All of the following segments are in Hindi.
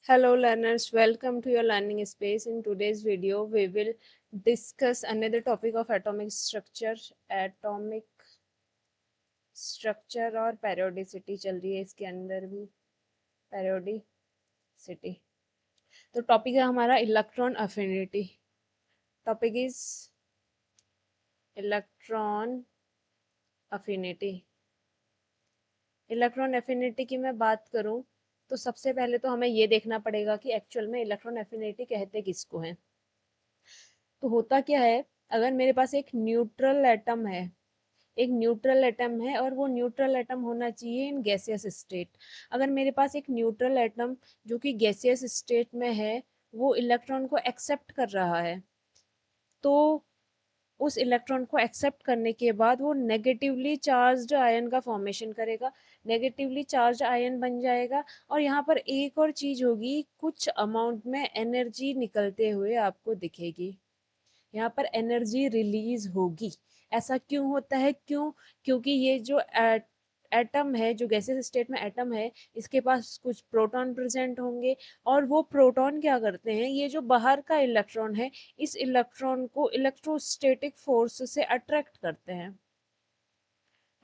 Hello learners, welcome to your learning space. In today's video, we will discuss another topic of atomic structure और periodicity चल रही है इसके अंदर भी periodicity. तो टॉपिक है हमारा electron affinity. Topic is electron affinity. Electron affinity की मैं बात करूं तो सबसे पहले तो हमें ये देखना पड़ेगा कि एक्चुअल में इलेक्ट्रॉन एफिनिटी कहते किसको हैं. तो होता क्या है, अगर मेरे पास एक न्यूट्रल एटम है और वो न्यूट्रल एटम होना चाहिए इन गैसियस स्टेट. अगर मेरे पास एक न्यूट्रल एटम जो कि गैसियस स्टेट में है वो इलेक्ट्रॉन को एक्सेप्ट कर रहा है, तो उस इलेक्ट्रॉन को एक्सेप्ट करने के बाद वो नेगेटिवली चार्ज्ड आयन का फॉर्मेशन करेगा, नेगेटिवली चार्ज्ड आयन बन जाएगा. और यहाँ पर एक और चीज होगी, कुछ अमाउंट में एनर्जी निकलते हुए आपको दिखेगी. यहाँ पर एनर्जी रिलीज होगी. ऐसा क्यों होता है? क्योंकि ये जो एटम है, जो गैसियस स्टेट में एटम है, इसके पास कुछ प्रोटॉन प्रेजेंट होंगे और वो प्रोटॉन क्या करते हैं, ये जो बाहर का इलेक्ट्रॉन है इस इलेक्ट्रॉन को इलेक्ट्रोस्टैटिक फोर्स से अट्रैक्ट करते हैं.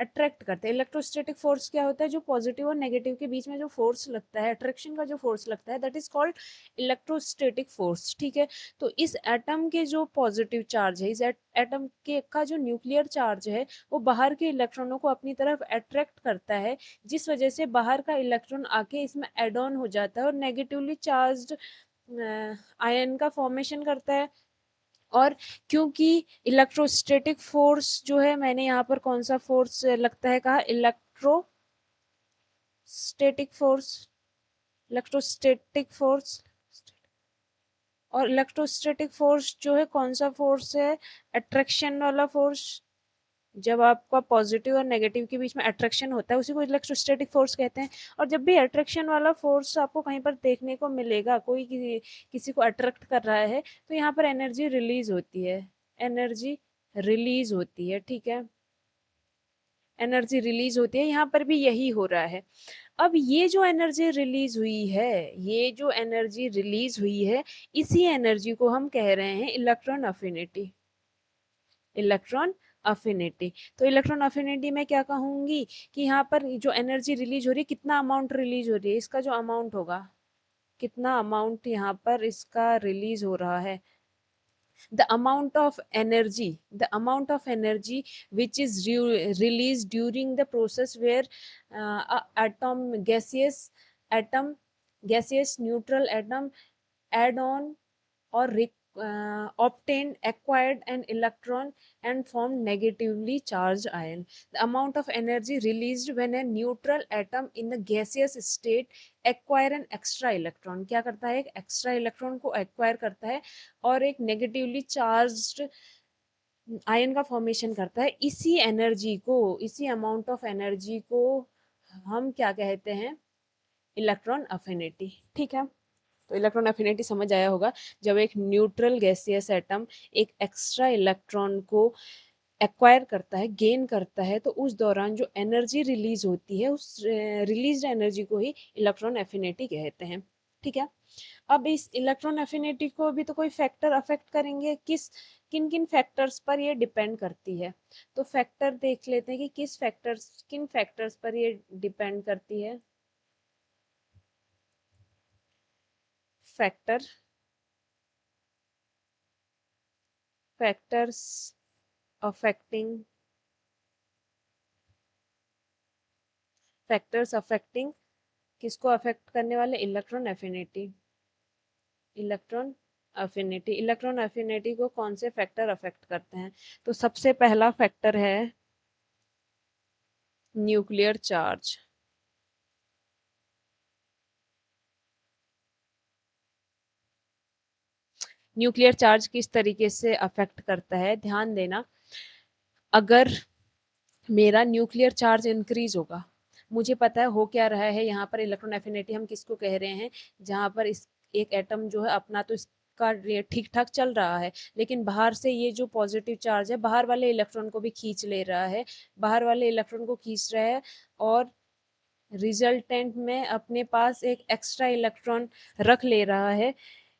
इलेक्ट्रोस्टैटिक फोर्स क्या होता है? जो पॉजिटिव और नेगेटिव के बीच में जो फोर्स लगता है, अट्रैक्शन का जो फोर्स लगता है, that is called electrostatic force. ठीक है. तो इस एटम के जो पॉजिटिव चार्ज है, इस एटम के का जो न्यूक्लियर चार्ज है, वो बाहर के इलेक्ट्रॉनों को अपनी तरफ अट्रैक्ट करता है, जिस वजह से बाहर का इलेक्ट्रॉन आके इसमें एड ऑन हो जाता है और नेगेटिवली चार्ज्ड आयन का फॉर्मेशन करता है. और क्योंकि इलेक्ट्रोस्टैटिक फोर्स जो है, मैंने यहाँ पर कौन सा फोर्स लगता है कहा, इलेक्ट्रोस्टैटिक फोर्स. और इलेक्ट्रोस्टैटिक फोर्स जो है कौन सा फोर्स है? अट्रैक्शन वाला फोर्स. जब आपका पॉजिटिव और नेगेटिव के बीच में अट्रैक्शन होता है उसी को इलेक्ट्रोस्टैटिक फोर्स कहते हैं. और जब भी अट्रैक्शन वाला फोर्स आपको कहीं पर देखने को मिलेगा, कोई किसी को अट्रैक्ट कर रहा है, तो यहाँ पर एनर्जी रिलीज होती है. ठीक है. एनर्जी रिलीज होती है, यहाँ पर भी यही हो रहा है. अब ये जो एनर्जी रिलीज हुई है, इसी एनर्जी को हम कह रहे हैं इलेक्ट्रॉन अफिनिटी. तो इलेक्ट्रॉन अफिनिटी में क्या कहूंगी कि यहाँ पर जो एनर्जी रिलीज हो रही है, कितना अमाउंट रिलीज हो रही है, इसका जो अमाउंट होगा, कितना अमाउंट यहाँ पर इसका रिलीज हो रहा है. the amount of energy which is released during the process where atom gaseous neutral atom add on or acquired an electron and formed negatively charged ion. The amount of energy released when a neutral atom in the gaseous state acquire an extra electron. क्या करता है? एक एक्स्ट्रा इलेक्ट्रॉन को एक्वायर करता है और एक नेगेटिवली चार्ज्ड आयन का फॉर्मेशन करता है. इसी अमाउंट ऑफ एनर्जी को हम क्या कहते हैं? Electron affinity. ठीक है. तो इलेक्ट्रॉन अफिनिटी समझ आया होगा. जब एक न्यूट्रल गैसियस एटम एक एक्स्ट्रा इलेक्ट्रॉन को एक्वायर करता है, गेन करता है, तो उस दौरान जो एनर्जी रिलीज होती है, उस रिलीज्ड एनर्जी को ही इलेक्ट्रॉन एफिनिटी कहते हैं. ठीक है. अब इस इलेक्ट्रॉन एफिनिटी को भी तो कोई फैक्टर अफेक्ट करेंगे. किन किन फैक्टर्स पर ये डिपेंड करती है? तो फैक्टर देख लेते हैं कि किन फैक्टर्स पर ये डिपेंड करती है. फैक्टर्स अफेक्टिंग किसको अफेक्ट करने वाले? इलेक्ट्रॉन अफिनिटी को कौन से फैक्टर अफेक्ट करते हैं? तो सबसे पहला फैक्टर है न्यूक्लियर चार्ज. न्यूक्लियर चार्ज किस तरीके से अफेक्ट करता है, ध्यान देना. अगर मेरा न्यूक्लियर चार्ज इंक्रीज होगा, मुझे पता है हो क्या रहा है यहाँ पर. इलेक्ट्रॉन एफिनिटी हम किसको कह रहे हैं? जहाँ पर इस एक एटम जो है अपना तो इसका ठीक ठाक चल रहा है, लेकिन बाहर से ये जो पॉजिटिव चार्ज है बाहर वाले इलेक्ट्रॉन को भी खींच ले रहा है, और रिजल्टेंट में अपने पास एक एक्स्ट्रा इलेक्ट्रॉन रख ले रहा है,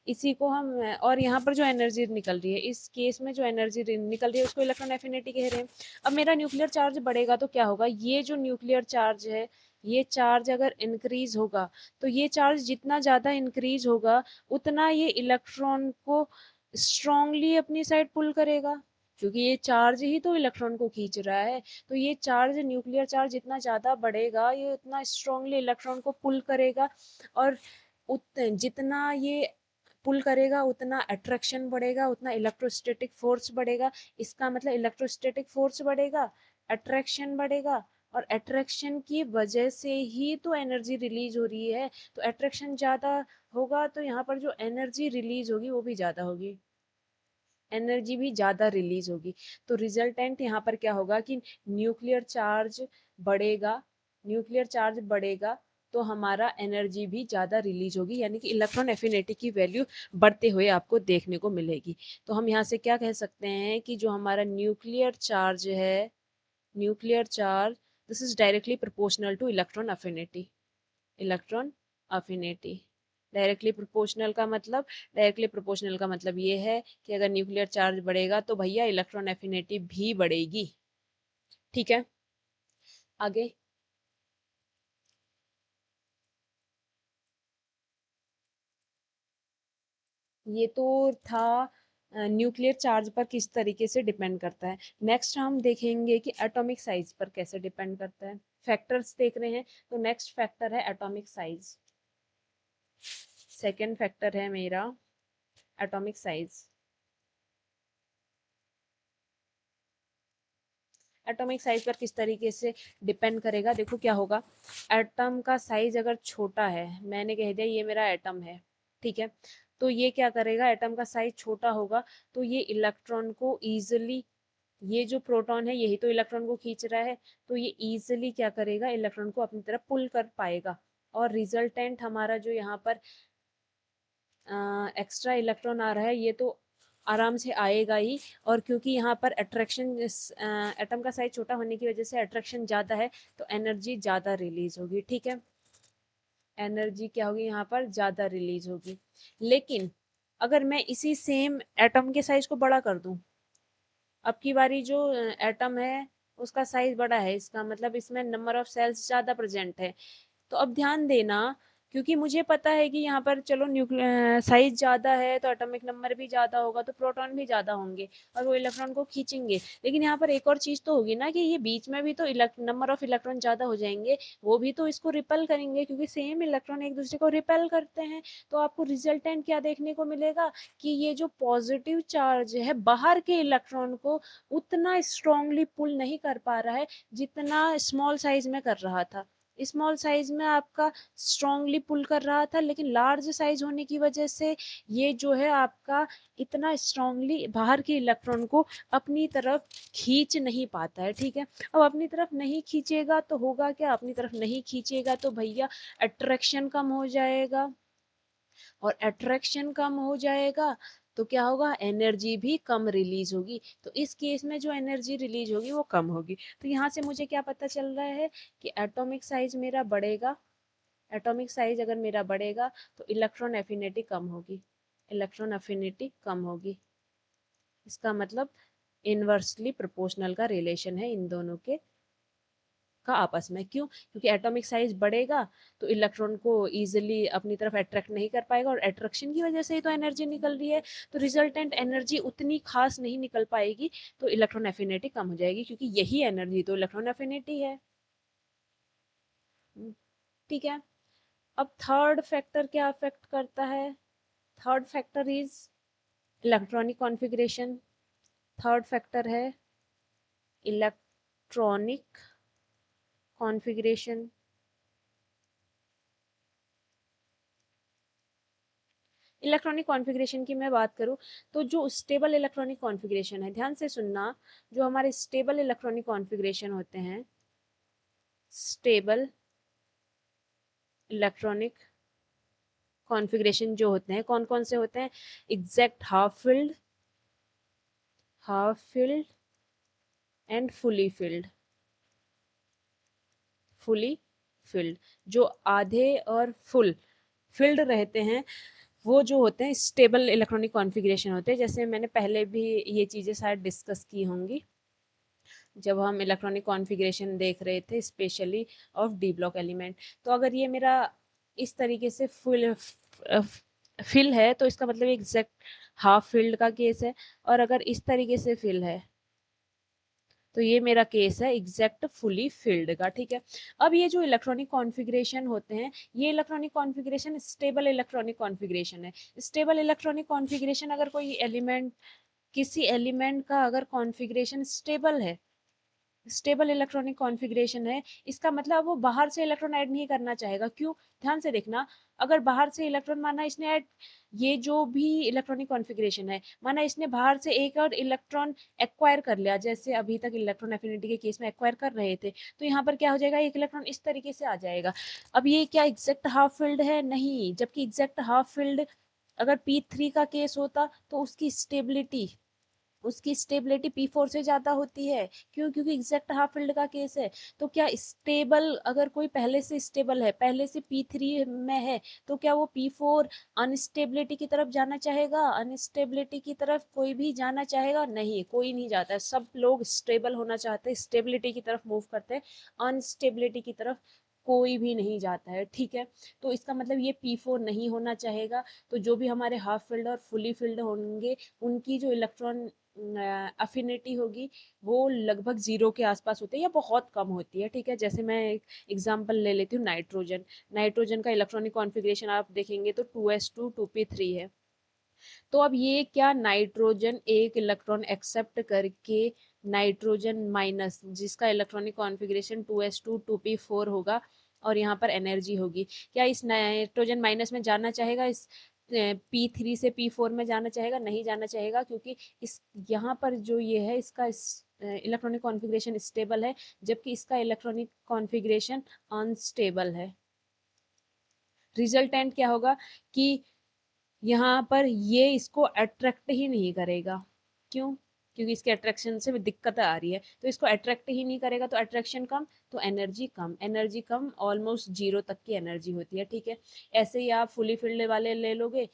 इसी को हम, और यहाँ पर जो एनर्जी निकल रही है, इस केस में जो एनर्जी निकल रही है उसको इलेक्ट्रॉन एफिनिटी कह रहे हैं। अब मेरा न्यूक्लियर चार्ज बढ़ेगा तो क्या होगा, ये जो न्यूक्लियर चार्ज है, ये चार्ज अगर इंक्रीज होगा तो ये चार्ज जितना ज़्यादा इंक्रीज होगा उतना ये इलेक्ट्रॉन को स्ट्रांगली अपनी साइड पुल करेगा, क्योंकि ये चार्ज ही तो इलेक्ट्रॉन को खींच रहा है। तो ये चार्ज, न्यूक्लियर चार्ज जितना ज़्यादा बढ़ेगा ये उतना स्ट्रांगली इलेक्ट्रॉन को पुल करेगा, और जितना ये पुल करेगा उतना अट्रैक्शन बढ़ेगा, उतना इलेक्ट्रोस्टैटिक फोर्स बढ़ेगा। इसका मतलब इलेक्ट्रोस्टैटिक फोर्स बढ़ेगा, अट्रैक्शन बढ़ेगा, और अट्रैक्शन की वजह से ही तो एनर्जी रिलीज हो रही है। तो अट्रैक्शन ज़्यादा होगा तो यहाँ पर जो एनर्जी रिलीज होगी वो भी ज़्यादा होगी, एनर्जी भी ज़्यादा रिलीज होगी। तो रिजल्टेंट यहाँ पर क्या होगा कि न्यूक्लियर चार्ज बढ़ेगा, न्यूक्लियर चार्ज बढ़ेगा तो हमारा एनर्जी भी ज़्यादा रिलीज होगी, यानी कि इलेक्ट्रॉन एफिनिटी की वैल्यू बढ़ते हुए आपको देखने को मिलेगी। तो हम यहाँ से क्या कह सकते हैं कि जो हमारा न्यूक्लियर चार्ज है, nuclear charge, this is directly proportional two electron affinity, electron affinity. Directly proportional का मतलब, डायरेक्टली प्रोपोर्शनल का मतलब ये है कि अगर न्यूक्लियर चार्ज बढ़ेगा तो भैया इलेक्ट्रॉन एफिनिटी भी बढ़ेगी। ठीक है, आगे। ये तो था न्यूक्लियर चार्ज पर किस तरीके से डिपेंड करता है। नेक्स्ट हम देखेंगे कि एटॉमिक साइज पर कैसे डिपेंड करता है। फैक्टर्स देख रहे हैं, तो नेक्स्ट फैक्टर है एटॉमिक साइज। सेकेंड फैक्टर है मेरा एटॉमिक साइज। एटॉमिक साइज पर किस तरीके से डिपेंड करेगा, देखो क्या होगा। एटम का साइज अगर छोटा है, मैंने कह दिया ये मेरा एटम है, ठीक है, तो ये क्या करेगा, एटम का साइज छोटा होगा तो ये इलेक्ट्रॉन को ईजिली, ये जो प्रोटॉन है यही तो इलेक्ट्रॉन को खींच रहा है, तो ये ईजिली क्या करेगा, इलेक्ट्रॉन को अपनी तरफ पुल कर पाएगा। और रिजल्टेंट हमारा जो यहाँ पर एक्स्ट्रा इलेक्ट्रॉन आ रहा है ये तो आराम से आएगा ही, और क्योंकि यहाँ पर अट्रैक्शन, एटम का साइज छोटा होने की वजह से अट्रैक्शन ज़्यादा है तो एनर्जी ज़्यादा रिलीज होगी। ठीक है, एनर्जी क्या होगी यहाँ पर, ज़्यादा रिलीज होगी। लेकिन अगर मैं इसी सेम एटम के साइज को बड़ा कर दूं, अब की बारी जो एटम है उसका साइज बड़ा है, इसका मतलब इसमें नंबर ऑफ सेल्स ज़्यादा प्रेजेंट है। तो अब ध्यान देना, क्योंकि मुझे पता है कि यहाँ पर चलो न्यूक्लियर साइज ज़्यादा है तो एटॉमिक नंबर भी ज़्यादा होगा तो प्रोटॉन भी ज़्यादा होंगे और वो इलेक्ट्रॉन को खींचेंगे। लेकिन यहाँ पर एक और चीज़ तो होगी ना कि ये बीच में भी तो नंबर ऑफ इलेक्ट्रॉन ज़्यादा हो जाएंगे, वो भी तो इसको रिपेल करेंगे, क्योंकि सेम इलेक्ट्रॉन एक दूसरे को रिपेल करते हैं। तो आपको रिजल्टेंट क्या देखने को मिलेगा कि ये जो पॉजिटिव चार्ज है बाहर के इलेक्ट्रॉन को उतना स्ट्रांगली पुल नहीं कर पा रहा है जितना स्मॉल साइज में कर रहा था। स्मॉल साइज में आपका स्ट्रांगली पुल कर रहा था, लेकिन लार्ज साइज होने की वजह से ये जो है आपका इतना स्ट्रांगली बाहर के इलेक्ट्रॉन को अपनी तरफ खींच नहीं पाता है। ठीक है, अब अपनी तरफ नहीं खींचेगा तो होगा क्या, अपनी तरफ नहीं खींचेगा तो भैया अट्रैक्शन कम हो जाएगा, और अट्रैक्शन कम हो जाएगा तो क्या होगा, एनर्जी भी कम रिलीज होगी। तो इस केस में जो एनर्जी रिलीज होगी वो कम होगी। तो यहाँ से मुझे क्या पता चल रहा है कि एटॉमिक साइज मेरा बढ़ेगा, एटॉमिक साइज अगर मेरा बढ़ेगा तो इलेक्ट्रॉन एफिनिटी कम होगी, इलेक्ट्रॉन एफिनिटी कम होगी। इसका मतलब इनवर्सली प्रोपोर्शनल का रिलेशन है इन दोनों के का आपस में। क्यों, क्योंकि एटॉमिक साइज बढ़ेगा तो इलेक्ट्रॉन को इजीली अपनी तरफ अट्रैक्ट नहीं कर पाएगा, और अट्रैक्शन की वजह से ही तो एनर्जी निकल रही है, तो रिजल्टेंट एनर्जी उतनी खास नहीं निकल पाएगी, तो इलेक्ट्रॉन एफिनिटी कम हो जाएगी, क्योंकि यही एनर्जी तो इलेक्ट्रॉन एफिनिटी है। ठीक है, अब थर्ड फैक्टर क्या अफेक्ट करता है, third factor is electronic configuration. Third factor है इलेक्ट्रॉनिक कॉन्फ़िगरेशन। इलेक्ट्रॉनिक कॉन्फ़िगरेशन की मैं बात करूं तो जो स्टेबल इलेक्ट्रॉनिक कॉन्फ़िगरेशन है, ध्यान से सुनना, जो हमारे स्टेबल इलेक्ट्रॉनिक कॉन्फ़िगरेशन होते हैं, स्टेबल इलेक्ट्रॉनिक कॉन्फ़िगरेशन जो होते हैं कौन कौन से होते हैं, exact half filled, half filled and fully filled, fully filled. जो आधे और फुल फिल्ड रहते हैं वो जो होते हैं स्टेबल इलेक्ट्रॉनिक कॉन्फ़िगरेशन होते हैं। जैसे मैंने पहले भी ये चीज़ें शायद डिस्कस की होंगी जब हम इलेक्ट्रॉनिक कॉन्फ़िगरेशन देख रहे थे, specially of D block element. तो अगर ये मेरा इस तरीके से फिल है तो इसका मतलब एग्जैक्ट हाफ फिल्ड का केस है, और अगर इस तरीके से फिल है तो ये मेरा केस है एग्जैक्ट फुली फिल्ड का। ठीक है, अब ये जो इलेक्ट्रॉनिक कॉन्फ़िगरेशन होते हैं, ये electronic configuration stable electronic configuration है। स्टेबल इलेक्ट्रॉनिक कॉन्फ़िगरेशन, अगर कोई एलिमेंट, किसी एलिमेंट का अगर कॉन्फ़िगरेशन स्टेबल है, स्टेबल इलेक्ट्रॉनिक कॉन्फ़िगरेशन है, इसका मतलब वो बाहर से इलेक्ट्रॉन ऐड नहीं करना चाहेगा। क्यों? ध्यान से देखना, अगर बाहर से इलेक्ट्रॉन, माना इसने ऐड, ये जो भी इलेक्ट्रॉनिक कॉन्फ़िगरेशन है, माना इसने बाहर से एक और इलेक्ट्रॉन एक्वायर कर लिया, जैसे अभी तक इलेक्ट्रॉन एफिनिटी के केस में एक्वायर कर रहे थे, तो यहाँ पर क्या हो जाएगा, एक इलेक्ट्रॉन इस तरीके से आ जाएगा। अब ये क्या एग्जैक्ट हाफ फिल्ड है? नहीं। जबकि एग्जैक्ट हाफ फिल्ड अगर P3 का केस होता तो उसकी स्टेबिलिटी P4 से ज़्यादा होती है। क्यों? क्योंकि एग्जैक्ट हाफ फील्ड का केस है। तो क्या स्टेबल, अगर कोई पहले से स्टेबल है, पहले से P3 में है, तो क्या वो P4 अनस्टेबिलिटी की तरफ जाना चाहेगा? अनस्टेबिलिटी की तरफ कोई भी जाना चाहेगा? नहीं, कोई नहीं जाता है। सब लोग स्टेबल होना चाहते हैं, स्टेबिलिटी की तरफ मूव करते हैं, अनस्टेबिलिटी की तरफ कोई भी नहीं जाता है। ठीक है, तो इसका मतलब ये P4 नहीं होना चाहेगा। तो जो भी हमारे हाफ फिल्ड और फुली फिल्ड होंगे, उनकी जो इलेक्ट्रॉन अफिनिटी होगी वो लगभग जीरो के आसपास होती है या बहुत कम होती है। ठीक है, जैसे मैं एक एग्जांपल ले लेती हूँ, नाइट्रोजन। नाइट्रोजन का इलेक्ट्रॉनिक कॉन्फ़िगरेशन आप देखेंगे तो 2s2 2p3 है। तो अब ये क्या, नाइट्रोजन एक इलेक्ट्रॉन एक्सेप्ट करके नाइट्रोजन माइनस, जिसका इलेक्ट्रॉनिक कॉन्फ़िगरेशन 2s2 2p4 होगा और यहाँ पर एनर्जी होगी, क्या इस नाइट्रोजन माइनस में जाना चाहेगा? इस P3 से P4 में जाना चाहेगा? नहीं जाना चाहेगा, क्योंकि इस यहाँ पर जो ये है, इसका इलेक्ट्रॉनिक कॉन्फ़िगरेशन स्टेबल है, जबकि इसका इलेक्ट्रॉनिक कॉन्फ़िगरेशन अनस्टेबल है। रिजल्टेंट क्या होगा कि यहाँ पर ये इसको अट्रैक्ट ही नहीं करेगा। क्यों? क्योंकि इसके अट्रैक्शन से दिक्कत आ रही है, तो इसको अट्रैक्ट ही नहीं करेगा, तो अट्रैक्शन कम तो एनर्जी कम, एनर्जी कम ऑलमोस्ट जीरो तक की एनर्जी होती है। ठीक है, ऐसे ही आप फुली फिल्ड वाले ले लोगे।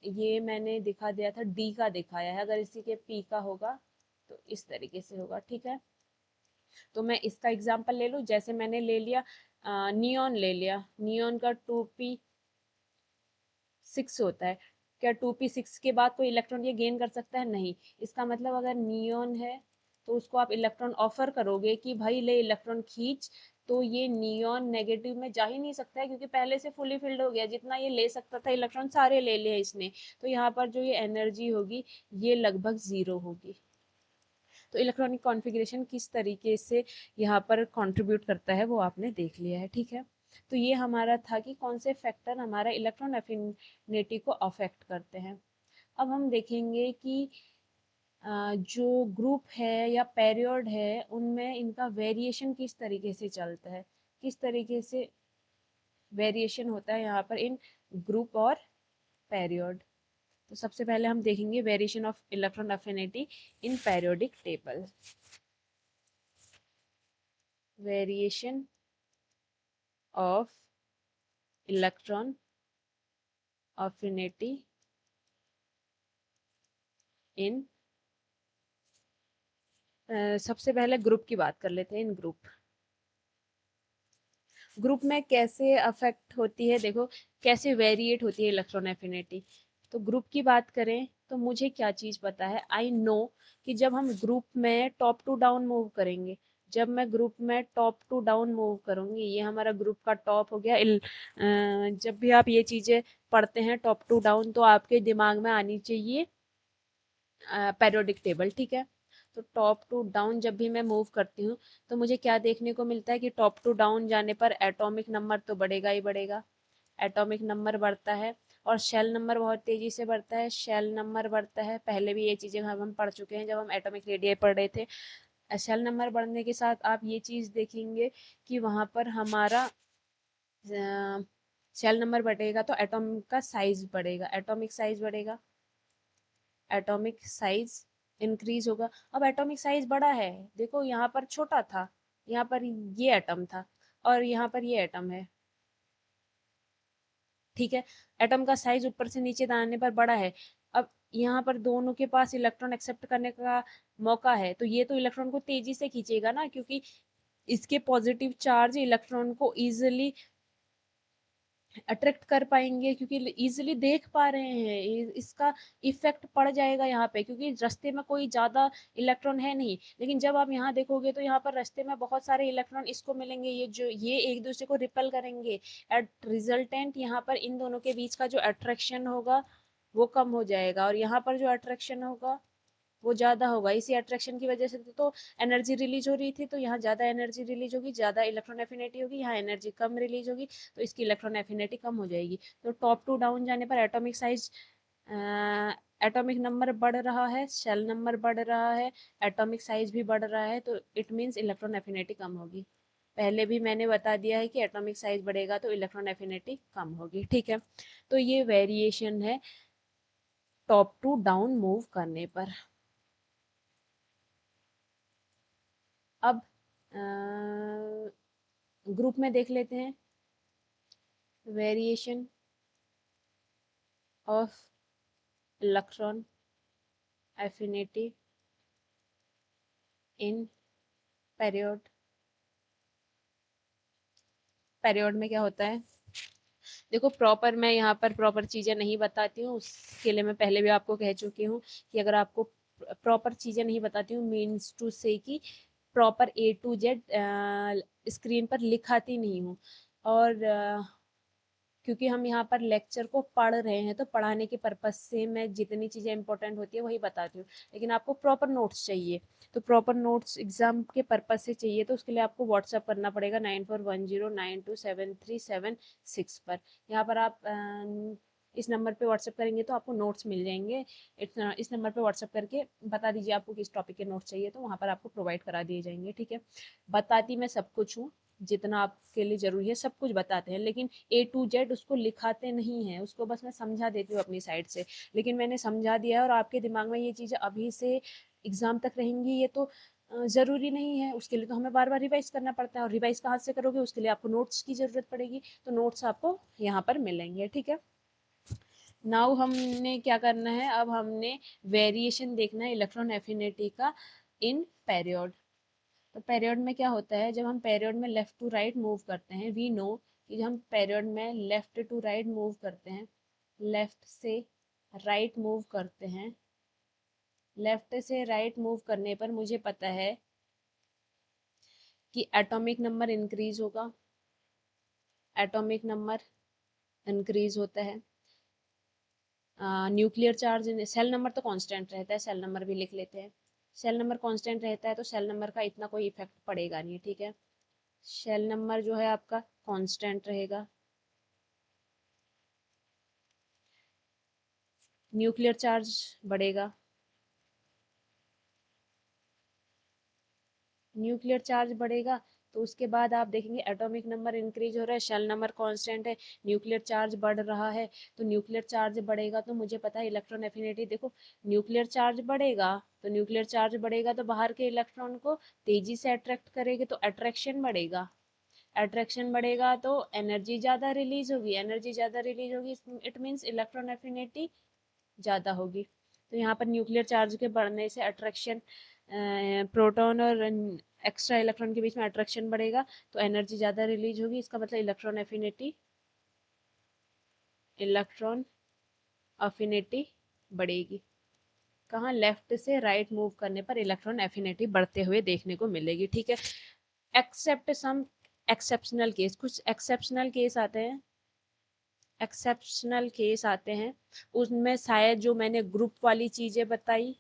ये मैंने दिखा दिया था, डी का दिखाया है, अगर इसी के पी का होगा तो इस तरीके से होगा। ठीक है, तो मैं इसका एग्जाम्पल ले लूँ, जैसे मैंने ले लिया नियॉन ले लिया, नियॉन का 2p6 होता है। क्या 2p6 के बाद कोई इलेक्ट्रॉन ये गेन कर सकता है? नहीं। इसका मतलब अगर नियॉन है तो उसको आप इलेक्ट्रॉन ऑफर करोगे कि भाई ले इलेक्ट्रॉन खींच, तो ये नियॉन नेगेटिव में जा ही नहीं सकता है, क्योंकि पहले से फुली फिल्ड हो गया, जितना ये ले सकता था इलेक्ट्रॉन सारे ले लिए इसने। तो यहाँ पर जो ये एनर्जी होगी ये लगभग जीरो होगी। तो इलेक्ट्रॉनिक कॉन्फ़िगरेशन किस तरीके से यहाँ पर कंट्रीब्यूट करता है वो आपने देख लिया है। ठीक है, तो ये हमारा था कि कौन से फैक्टर हमारा इलेक्ट्रॉन एफिनिटी को अफेक्ट करते हैं। अब हम देखेंगे कि जो ग्रुप है या पेरियोड है उनमें इनका वेरिएशन किस तरीके से चलता है, किस तरीके से वेरिएशन होता है यहाँ पर इन ग्रुप और पेरियोड। तो सबसे पहले हम देखेंगे variation of electron affinity in periodic table. Variation of electron affinity in, सबसे पहले ग्रुप की बात कर लेते हैं। इन ग्रुप में कैसे अफेक्ट होती है, देखो कैसे वेरिएट होती है इलेक्ट्रॉन एफिनिटी। तो ग्रुप की बात करें तो मुझे क्या चीज़ पता है, आई नो कि जब हम ग्रुप में टॉप टू डाउन मूव करेंगे, जब मैं ग्रुप में टॉप टू डाउन मूव करूंगी, ये हमारा ग्रुप का टॉप हो गया। जब भी आप ये चीज़ें पढ़ते हैं टॉप टू डाउन, तो आपके दिमाग में आनी चाहिए पेरियोडिक टेबल। ठीक है, तो टॉप टू डाउन जब भी मैं मूव करती हूँ तो मुझे क्या देखने को मिलता है कि टॉप टू डाउन जाने पर एटॉमिक नंबर तो बढ़ेगा ही बढ़ेगा, एटॉमिक नंबर बढ़ता है, और शेल नंबर बहुत तेजी से बढ़ता है, शेल नंबर बढ़ता है। पहले भी ये चीज़ें हम पढ़ चुके हैं जब हम एटॉमिक रेडियाई पढ़ रहे थे। शेल नंबर बढ़ने के साथ आप ये चीज़ देखेंगे कि वहाँ पर हमारा शेल नंबर बढ़ेगा तो एटॉमिक का साइज बढ़ेगा, एटॉमिक साइज बढ़ेगा, एटॉमिक साइज इंक्रीज होगा। अब एटॉमिक साइज बड़ा है, देखो यहाँ पर छोटा था, यहाँ पर ये एटम था, और यहाँ पर ये एटम है, ठीक है। एटम का साइज ऊपर से नीचे दाने पर बड़ा है। अब यहाँ पर दोनों के पास इलेक्ट्रॉन एक्सेप्ट करने का मौका है, तो ये तो इलेक्ट्रॉन को तेजी से खींचेगा ना, क्योंकि इसके पॉजिटिव चार्ज इलेक्ट्रॉन को इजिली अट्रैक्ट कर पाएंगे, क्योंकि इजिली देख पा रहे हैं, इसका इफेक्ट पड़ जाएगा यहाँ पे, क्योंकि रास्ते में कोई ज्यादा इलेक्ट्रॉन है नहीं। लेकिन जब आप यहाँ देखोगे तो यहाँ पर रास्ते में बहुत सारे इलेक्ट्रॉन इसको मिलेंगे, ये एक दूसरे को रिपेल करेंगे। एट रिजल्टेंट यहाँ पर इन दोनों के बीच का जो अट्रैक्शन होगा वो कम हो जाएगा, और यहाँ पर जो अट्रैक्शन होगा वो ज़्यादा होगा। इसी अट्रैक्शन की वजह से तो एनर्जी रिलीज हो रही थी, तो यहाँ ज़्यादा एनर्जी रिलीज होगी, ज़्यादा इलेक्ट्रॉन एफिनिटी होगी, यहाँ एनर्जी कम रिलीज होगी, तो इसकी इलेक्ट्रॉन एफिनिटी कम हो जाएगी। तो टॉप टू डाउन जाने पर एटॉमिक साइज, एटॉमिक नंबर बढ़ रहा है, शेल नंबर बढ़ रहा है, एटॉमिक साइज भी बढ़ रहा है, तो इट मीन्स इलेक्ट्रॉन एफिनिटी कम होगी। पहले भी मैंने बता दिया है कि एटॉमिक साइज बढ़ेगा तो इलेक्ट्रॉन एफिनिटी कम होगी, ठीक है। तो ये वेरिएशन है टॉप टू डाउन मूव करने पर। अब ग्रुप में देख लेते हैं वेरिएशन ऑफ इलेक्ट्रॉन एफिनिटी इन पेरियोड। पेरियोड में क्या होता है, देखो प्रॉपर मैं यहाँ पर प्रॉपर चीज़ें नहीं बताती हूँ, उसके लिए मैं पहले भी आपको कह चुकी हूँ कि अगर आपको प्रॉपर चीज़ें नहीं बताती हूँ मीन्स टू से कि proper A to Z screen पर लिखाती नहीं हूँ। और क्योंकि हम यहाँ पर लेक्चर को पढ़ रहे हैं, तो पढ़ाने के पर्पज से मैं जितनी चीज़ें इंपॉर्टेंट होती है वही बताती हूँ। लेकिन आपको प्रॉपर नोट्स चाहिए, तो प्रॉपर नोट्स एग्जाम के पर्पज से चाहिए, तो उसके लिए आपको व्हाट्सअप करना पड़ेगा 9410927376 पर। यहाँ पर आप इस नंबर पे व्हाट्सअप करेंगे तो आपको नोट्स मिल जाएंगे। इस नंबर पे व्हाट्सअप करके बता दीजिए आपको किस टॉपिक के नोट्स चाहिए, तो वहाँ पर आपको प्रोवाइड करा दिए जाएंगे, ठीक है। बताती मैं सब कुछ हूँ, जितना आपके लिए जरूरी है सब कुछ बताते हैं, लेकिन ए टू जेड उसको लिखाते नहीं हैं, उसको बस मैं समझा देती हूँ अपनी साइड से। लेकिन मैंने समझा दिया है और आपके दिमाग में ये चीज़ें अभी से एग्जाम तक रहेंगी, ये तो ज़रूरी नहीं है। उसके लिए तो हमें बार बार रिवाइज करना पड़ता है, और रिवाइज कहाँ से करोगे, उसके लिए आपको नोट्स की ज़रूरत पड़ेगी, तो नोट्स आपको यहाँ पर मिलेंगे, ठीक है। नाउ हमने क्या करना है, अब हमने वेरिएशन देखना है इलेक्ट्रॉन एफिनिटी का इन पेरियोड। तो पेरियोड में क्या होता है, जब हम पेरियोड में लेफ्ट टू राइट मूव करते हैं, वी नो कि जब हम पेरियोड में लेफ्ट टू राइट मूव करते हैं, लेफ्ट से राइट मूव करते हैं, लेफ्ट से राइट मूव करने पर मुझे पता है कि एटॉमिक नंबर इंक्रीज होगा, एटॉमिक नंबर इंक्रीज होता है। न्यूक्लियर चार्ज, सेल नंबर तो कांस्टेंट रहता है, सेल नंबर भी लिख लेते हैं। सेल नंबर कांस्टेंट रहता है तो सेल नंबर का इतना कोई इफेक्ट पड़ेगा नहीं, ठीक है। सेल नंबर जो है आपका कांस्टेंट रहेगा। न्यूक्लियर चार्ज बढ़ेगा, न्यूक्लियर चार्ज बढ़ेगा, तो उसके बाद आप देखेंगे एटॉमिक नंबर इंक्रीज हो रहा है, शेल नंबर कांस्टेंट है, न्यूक्लियर चार्ज बढ़ रहा है, तो न्यूक्लियर चार्ज बढ़ेगा तो मुझे पता है इलेक्ट्रॉन एफिनिटी, देखो न्यूक्लियर चार्ज बढ़ेगा, तो न्यूक्लियर चार्ज बढ़ेगा तो बाहर के इलेक्ट्रॉन को तेजी से अट्रैक्ट करेगी, तो अट्रैक्शन बढ़ेगा। अट्रैक्शन बढ़ेगा तो एनर्जी ज़्यादा रिलीज होगी, एनर्जी ज़्यादा रिलीज होगी, इट मीन्स इलेक्ट्रॉन एफिनिटी ज़्यादा होगी। तो यहाँ पर न्यूक्लियर चार्ज के बढ़ने से अट्रैक्शन, प्रोटॉन और एक्स्ट्रा इलेक्ट्रॉन के बीच में अट्रैक्शन बढ़ेगा, तो एनर्जी ज़्यादा रिलीज होगी, इसका मतलब इलेक्ट्रॉन एफिनिटी, इलेक्ट्रॉन अफिनिटी बढ़ेगी। कहाँ, लेफ्ट से राइट मूव करने पर इलेक्ट्रॉन एफिनिटी बढ़ते हुए देखने को मिलेगी, ठीक है। एक्सेप्ट सम एक्सेप्शनल केस, कुछ एक्सेप्शनल केस आते हैं, एक्सेप्शनल केस आते हैं, उसमें शायद जो मैंने ग्रुप वाली चीजें बताई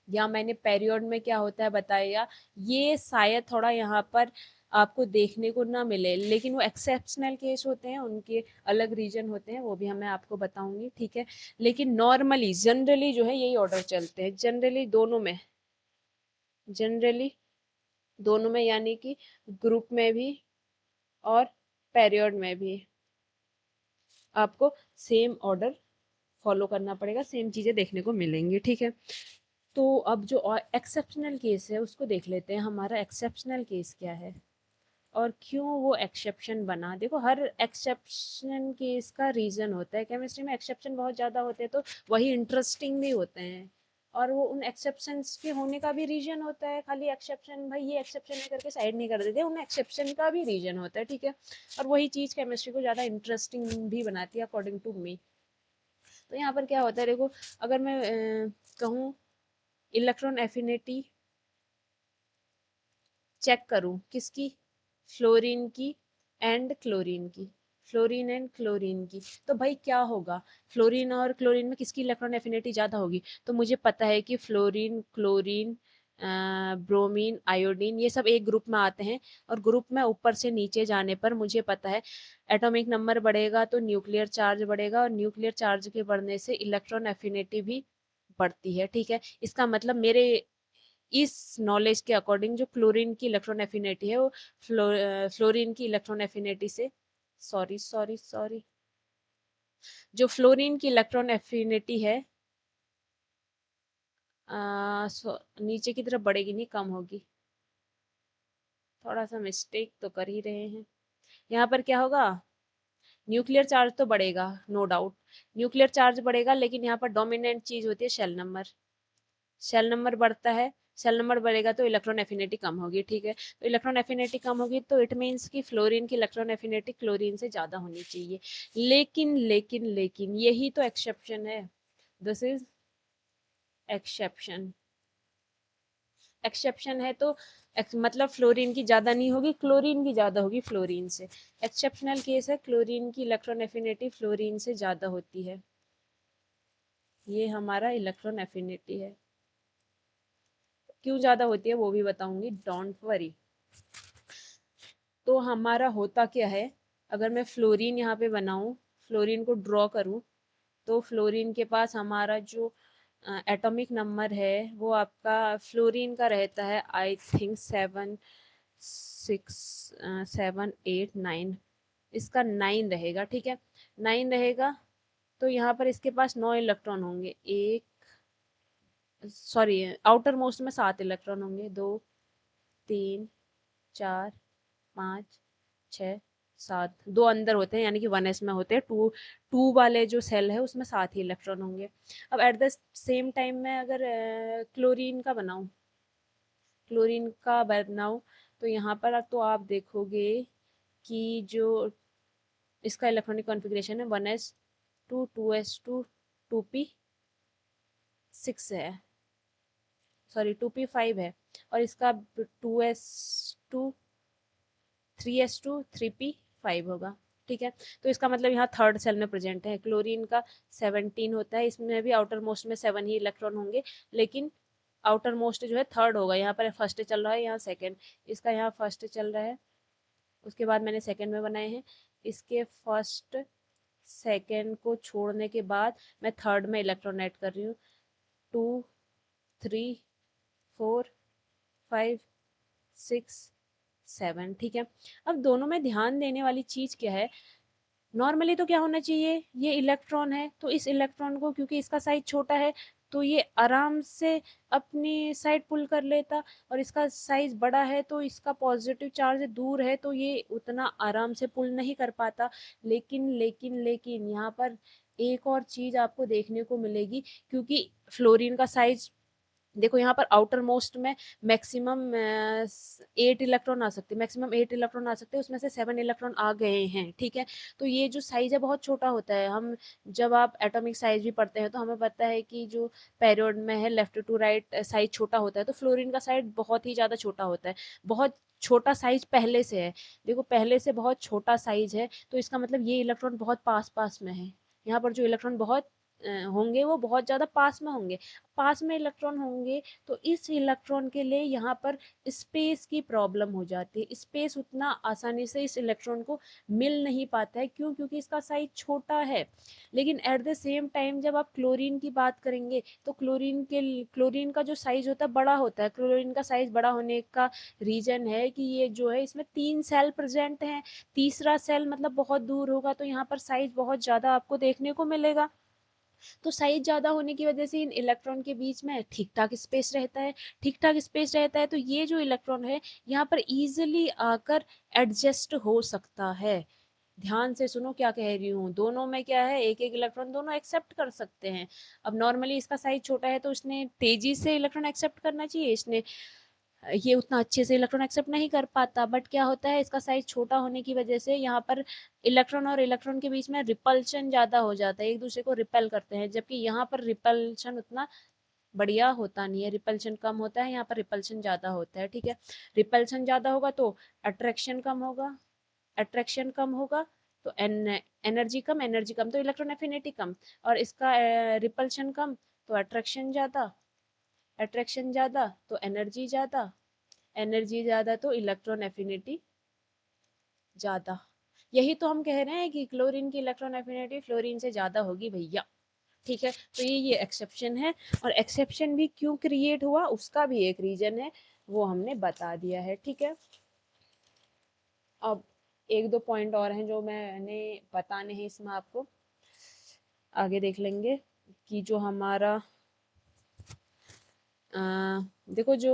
या मैंने पेरियोड में क्या होता है बताया, ये शायद थोड़ा यहाँ पर आपको देखने को ना मिले, लेकिन वो एक्सेप्शनल केस होते हैं, उनके अलग रीजन होते हैं, वो भी मैं आपको बताऊंगी, ठीक है। लेकिन नॉर्मली जनरली जो है यही ऑर्डर चलते हैं, जनरली दोनों में, जनरली दोनों में, यानी कि ग्रुप में भी और पेरियोड में भी आपको सेम ऑर्डर फॉलो करना पड़ेगा, सेम चीजें देखने को मिलेंगी, ठीक है। तो अब जो एक्सेप्शनल केस है उसको देख लेते हैं, हमारा एक्सेप्शनल केस क्या है। और क्यों वो एक्सेप्शन बना। देखो हर एक्सेप्शन के इसका रीज़न होता है, केमिस्ट्री में एक्सेप्शन बहुत ज़्यादा होते हैं तो वही इंटरेस्टिंग भी होते हैं, और वो उन एक्सेप्शंस के होने का भी रीजन होता है। खाली एक्सेप्शन भाई ये एक्सेप्शन है करके साइड नहीं कर देते, उन एक्सेप्शन का भी रीजन होता है, ठीक है। और वही चीज़ केमिस्ट्री को ज़्यादा इंटरेस्टिंग भी बनाती है अकॉर्डिंग टू मी। तो यहाँ पर क्या होता है देखो, अगर मैं कहूँ इलेक्ट्रॉन एफिनिटी चेक करूं किसकी, फ्लोरीन की एंड क्लोरीन की, फ्लोरीन एंड क्लोरीन की, तो भाई क्या होगा, फ्लोरीन और क्लोरीन में किसकी इलेक्ट्रॉन एफिनिटी ज़्यादा होगी। तो मुझे पता है कि फ्लोरीन, क्लोरीन, ब्रोमीन, आयोडीन ये सब एक ग्रुप में आते हैं, और ग्रुप में ऊपर से नीचे जाने पर मुझे पता है एटॉमिक नंबर बढ़ेगा तो न्यूक्लियर चार्ज बढ़ेगा, और न्यूक्लियर चार्ज के बढ़ने से इलेक्ट्रॉन एफिनिटी भी बढ़ती है, ठीक है। इसका मतलब मेरे इस नॉलेज के अकॉर्डिंग जो क्लोरीन की इलेक्ट्रॉन एफिनिटी है वो फ्लोरीन की इलेक्ट्रॉन एफिनिटी से, सॉरी, जो फ्लोरीन की इलेक्ट्रॉन एफिनिटी है नीचे की तरफ बढ़ेगी नहीं, कम होगी। थोड़ा सा मिस्टेक तो कर ही रहे हैं। यहाँ पर क्या होगा, न्यूक्लियर चार्ज तो बढ़ेगा, नो डाउट न्यूक्लियर चार्ज बढ़ेगा, लेकिन यहाँ पर डोमिनेंट चीज होती है शेल नंबर। शेल नंबर बढ़ता है, शेल नंबर बढ़ेगा तो इलेक्ट्रॉन एफिनिटी कम होगी, ठीक है। तो इलेक्ट्रॉन एफिनिटी कम होगी तो इट मीन्स कि फ्लोरीन की इलेक्ट्रॉन एफिनिटी क्लोरीन से ज़्यादा होनी चाहिए। लेकिन यही तो एक्सेप्शन है, दिस इज एक्सेप्शन। एक्सेप्शन है तो मतलब फ्लोरीन की ज़्यादा नहीं होगी, क्लोरीन की ज़्यादा होगी फ्लोरीन से। एक्सेप्शनल केस है, क्लोरीन की इलेक्ट्रॉन एफिनिटी फ्लोरीन से ज़्यादा होती है। ये हमारा इलेक्ट्रॉन एफिनिटी है, क्यों ज़्यादा होती है वो भी बताऊंगी, डोंट वरी। तो हमारा होता क्या है, अगर मैं फ्लोरीन यहाँ पे बनाऊं, फ्लोरीन को ड्रॉ करूं, तो फ्लोरीन के पास हमारा जो एटॉमिक नंबर है वो आपका फ्लोरीन का रहता है आई थिंक 7 6 7 8 9, इसका 9 रहेगा, ठीक है। 9 रहेगा तो यहाँ पर इसके पास 9 इलेक्ट्रॉन होंगे, एक सॉरी आउटर मोस्ट में 7 इलेक्ट्रॉन होंगे, 2 3 4 5 6 7, दो अंदर होते हैं यानी कि 1s में होते हैं, टू टू वाले जो सेल है उसमें 7 ही इलेक्ट्रॉन होंगे। अब एट द सेम टाइम में अगर क्लोरीन का बनाऊं, क्लोरीन का बनाऊं, तो यहाँ पर तो आप देखोगे कि जो इसका इलेक्ट्रॉनिक कॉन्फ़िगरेशन है 1s2 2s2 2p6 है, सॉरी 2p5 है, और इसका 2s2 3s2 3p5 होगा, ठीक है। तो इसका मतलब यहाँ थर्ड सेल में प्रेजेंट है। क्लोरीन का 17 होता है, इसमें भी आउटर मोस्ट में 7 ही इलेक्ट्रॉन होंगे, लेकिन आउटर मोस्ट जो है थर्ड होगा, यहाँ पर फर्स्ट चल रहा है, यहाँ सेकंड, इसका यहाँ फर्स्ट चल रहा है, उसके बाद मैंने सेकंड में बनाए हैं, इसके फर्स्ट सेकंड को छोड़ने के बाद मैं थर्ड में इलेक्ट्रॉन ऐड कर रही हूँ, 2 3 4 5 6 7, ठीक है। अब दोनों में ध्यान देने वाली चीज क्या है, नॉर्मली तो क्या होना चाहिए, ये इलेक्ट्रॉन है तो इस इलेक्ट्रॉन को क्योंकि इसका साइज छोटा है तो ये आराम से अपनी साइड पुल कर लेता, और इसका साइज बड़ा है तो इसका पॉजिटिव चार्ज दूर है तो ये उतना आराम से पुल नहीं कर पाता। लेकिन यहाँ पर एक और चीज आपको देखने को मिलेगी, क्योंकि फ्लोरीन का साइज देखो, यहाँ पर आउटर मोस्ट में मैक्सिमम 8 इलेक्ट्रॉन आ सकते हैं, मैक्सिमम 8 इलेक्ट्रॉन आ सकते हैं, उसमें से 7 इलेक्ट्रॉन आ गए हैं, ठीक है। तो ये जो साइज है बहुत छोटा होता है। हम जब आप एटॉमिक साइज भी पढ़ते हैं तो हमें पता है कि जो पेरियोड में है लेफ्ट टू राइट साइज छोटा होता है, तो फ्लोरीन का साइज बहुत ही ज़्यादा छोटा होता है, बहुत छोटा साइज पहले से है। देखो पहले से बहुत छोटा साइज है तो इसका मतलब ये इलेक्ट्रॉन बहुत पास पास में है, यहाँ पर जो इलेक्ट्रॉन बहुत होंगे वो बहुत ज़्यादा पास में होंगे, पास में इलेक्ट्रॉन होंगे तो इस इलेक्ट्रॉन के लिए यहाँ पर स्पेस की प्रॉब्लम हो जाती है, स्पेस उतना आसानी से इस इलेक्ट्रॉन को मिल नहीं पाता है, क्यों, क्योंकि इसका साइज छोटा है। लेकिन एट द सेम टाइम जब आप क्लोरीन की बात करेंगे तो क्लोरीन का जो साइज होता है बड़ा होता है, क्लोरीन का साइज बड़ा होने का रीजन है कि ये जो है इसमें 3 सेल प्रेजेंट हैं, तीसरा सेल मतलब बहुत दूर होगा तो यहाँ पर साइज बहुत ज़्यादा आपको देखने को मिलेगा। तो साइज ज़्यादा होने की वजह से इन इलेक्ट्रॉन के बीच में ठीक ठाक स्पेस रहता है। ठीक ठाक स्पेस रहता है तो ये जो इलेक्ट्रॉन है यहाँ पर ईजिली आकर एडजस्ट हो सकता है। ध्यान से सुनो क्या कह रही हूँ, दोनों में क्या है, एक एक इलेक्ट्रॉन दोनों एक्सेप्ट कर सकते हैं। अब नॉर्मली इसका साइज छोटा है तो इसने तेजी से इलेक्ट्रॉन एक्सेप्ट करना चाहिए, इसने ये उतना अच्छे से इलेक्ट्रॉन एक्सेप्ट नहीं कर पाता। बट क्या होता है, इसका साइज छोटा होने की वजह से यहाँ पर इलेक्ट्रॉन और इलेक्ट्रॉन के बीच में रिपल्शन ज़्यादा हो जाता है, एक दूसरे को रिपेल करते हैं, जबकि यहाँ पर रिपल्शन उतना बढ़िया होता नहीं है, रिपल्शन कम होता है, यहाँ पर रिपल्शन ज़्यादा होता है। ठीक है, रिपल्शन ज़्यादा होगा तो अट्रैक्शन कम होगा, अट्रैक्शन कम होगा तो एनर्जी कम तो इलेक्ट्रॉन एफिनिटी कम, और इसका रिपल्शन कम तो अट्रैक्शन ज़्यादा, अट्रैक्शन ज़्यादा तो एनर्जी ज़्यादा, एनर्जी ज़्यादा तो इलेक्ट्रॉन एफिनिटी ज़्यादा। यही तो हम कह रहे हैं कि क्लोरीन की इलेक्ट्रॉन एफिनिटी फ्लोरीन से ज़्यादा होगी भैया। ठीक है, तो ये एक्सेप्शन है, और एक्सेप्शन भी क्यों क्रिएट हुआ उसका भी एक रीजन है, वो हमने बता दिया है। ठीक है, अब एक दो पॉइंट और हैं जो मैंने बताने हैं इसमें आपको, आगे देख लेंगे कि जो हमारा देखो जो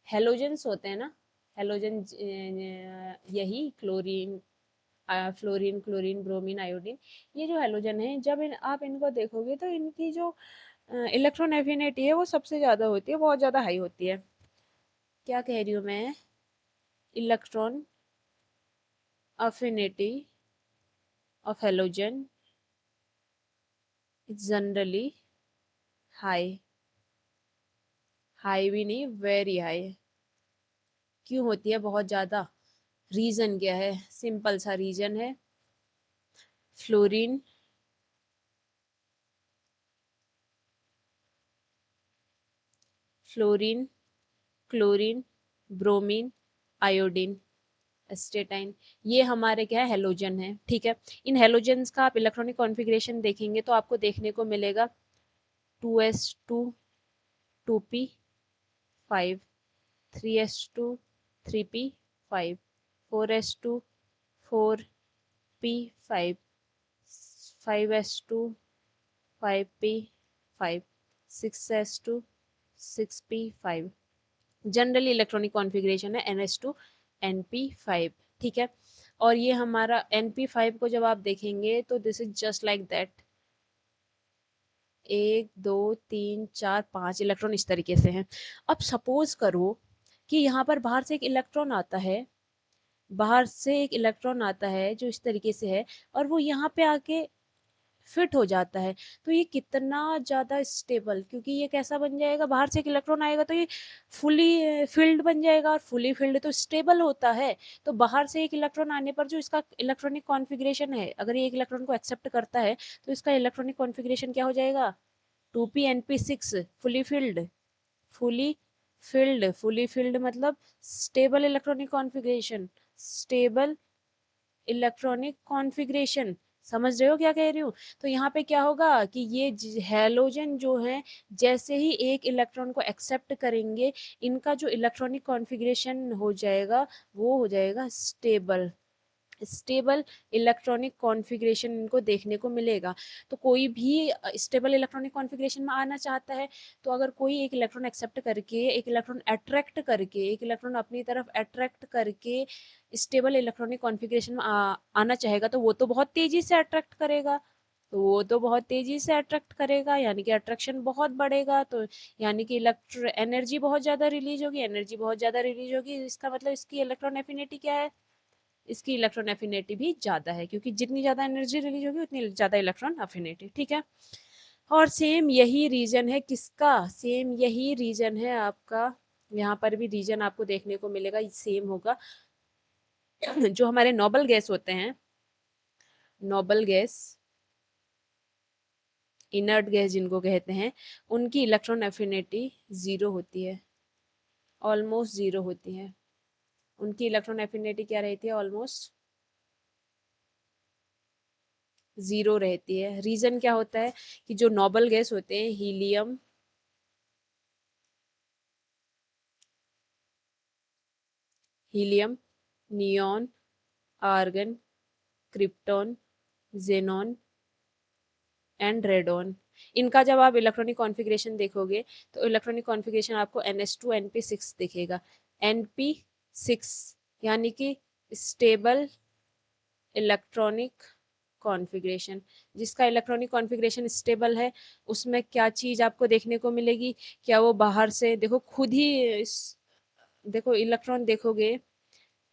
हेलोजेंस होते हैं ना, हेलोजन यही chlorine, fluorine, chlorine, bromine, iodine, ये जो हेलोजन है जब आप इनको देखोगे तो इनकी जो इलेक्ट्रॉन एफिनिटी है वो सबसे ज़्यादा होती है, बहुत ज़्यादा हाई होती है। क्या कह रही हूँ मैं, electron affinity of halogen is generally high, high भी नहीं, वेरी हाई। क्यों होती है बहुत ज़्यादा, रीज़न क्या है, सिंपल सा रीज़न है, fluorine fluorine chlorine, bromine, iodine, astatine, ये हमारे क्या है, हेलोजन है। ठीक है, इन हेलोजेंस का आप इलेक्ट्रॉनिक कॉन्फ़िगरेशन देखेंगे तो आपको देखने को मिलेगा 2s2 2p5, 3s2 3p5, 4s2 4p5, 5s2 5p5, 6s2 6p5। Generally electronic configuration है ns2 np5। ठीक है, और ये हमारा np5 को जब आप देखेंगे तो this is just like that, 1 2 3 4 5 electron इस तरीके से हैं। अब सपोज करो कि यहाँ पर बाहर से एक इलेक्ट्रॉन आता है, बाहर से एक इलेक्ट्रॉन आता है जो इस तरीके से है, और वो यहाँ पे आके फिट हो जाता है, तो ये कितना ज़्यादा स्टेबल, क्योंकि ये कैसा बन जाएगा, बाहर से एक इलेक्ट्रॉन आएगा तो ये फुली फिल्ड बन जाएगा, और फुली फिल्ड तो स्टेबल होता है। तो बाहर से एक इलेक्ट्रॉन आने पर जो इसका इलेक्ट्रॉनिक कॉन्फ़िगरेशन है, अगर ये एक इलेक्ट्रॉन को एक्सेप्ट करता है तो इसका इलेक्ट्रॉनिक कॉन्फ़िगरेशन क्या हो जाएगा, 2p np6, fully filled, fully fully filled मतलब stable electronic configuration, stable electronic configuration. समझ रहे हो क्या कह रही हूँ? तो यहाँ पे क्या होगा कि ये हैलोजन जो है जैसे ही एक इलेक्ट्रॉन को एक्सेप्ट करेंगे, इनका जो इलेक्ट्रॉनिक कॉन्फ़िगरेशन हो जाएगा वो हो जाएगा स्टेबल, स्टेबल इलेक्ट्रॉनिक कॉन्फ़िगरेशन इनको देखने को मिलेगा। तो कोई भी स्टेबल इलेक्ट्रॉनिक कॉन्फ़िगरेशन में आना चाहता है, तो अगर कोई एक इलेक्ट्रॉन एक्सेप्ट करके, एक इलेक्ट्रॉन अट्रैक्ट करके, एक इलेक्ट्रॉन अपनी तरफ अट्रैक्ट करके स्टेबल इलेक्ट्रॉनिक कॉन्फ़िगरेशन में आना चाहेगा, तो वो तो बहुत तेज़ी से अट्रैक्ट करेगा, तो वो तो बहुत तेज़ी से अट्रैक्ट करेगा, यानी कि अट्रैक्शन बहुत बढ़ेगा, तो यानी कि एनर्जी बहुत ज़्यादा रिलीज होगी, एनर्जी बहुत ज़्यादा रिलीज होगी, इसका मतलब इसकी इलेक्ट्रॉन एफिनिटी क्या है, इसकी इलेक्ट्रॉन एफिनिटी भी ज़्यादा है, क्योंकि जितनी ज़्यादा एनर्जी रिलीज होगी उतनी ज़्यादा इलेक्ट्रॉन एफिनिटी। ठीक है, और सेम यही रीजन है किसका, सेम यही रीजन है आपका, यहाँ पर भी रीजन आपको देखने को मिलेगा, सेम होगा। जो हमारे नोबल गैस होते हैं, नोबल गैस, इनर्ट गैस जिनको कहते हैं, उनकी इलेक्ट्रॉन एफिनिटी ज़ीरो होती है, ऑलमोस्ट ज़ीरो होती है। उनकी इलेक्ट्रॉन एफिनिटी क्या रहती है, ऑलमोस्ट ज़ीरो रहती है। रीज़न क्या होता है कि जो नोबल गैस होते हैं, helium, helium, neon, argon, krypton, xenon, and radon. इनका जब आप इलेक्ट्रॉनिक कॉन्फ़िगरेशन देखोगे तो इलेक्ट्रॉनिक कॉन्फ़िगरेशन आपको NH2 NP6 दिखेगा। NP6 यानी कि स्टेबल इलेक्ट्रॉनिक कॉन्फ़िगरेशन। जिसका इलेक्ट्रॉनिक कॉन्फ़िगरेशन स्टेबल है उसमें क्या चीज़ आपको देखने को मिलेगी, क्या वो बाहर से देखो खुद ही देखो इलेक्ट्रॉन देखोगे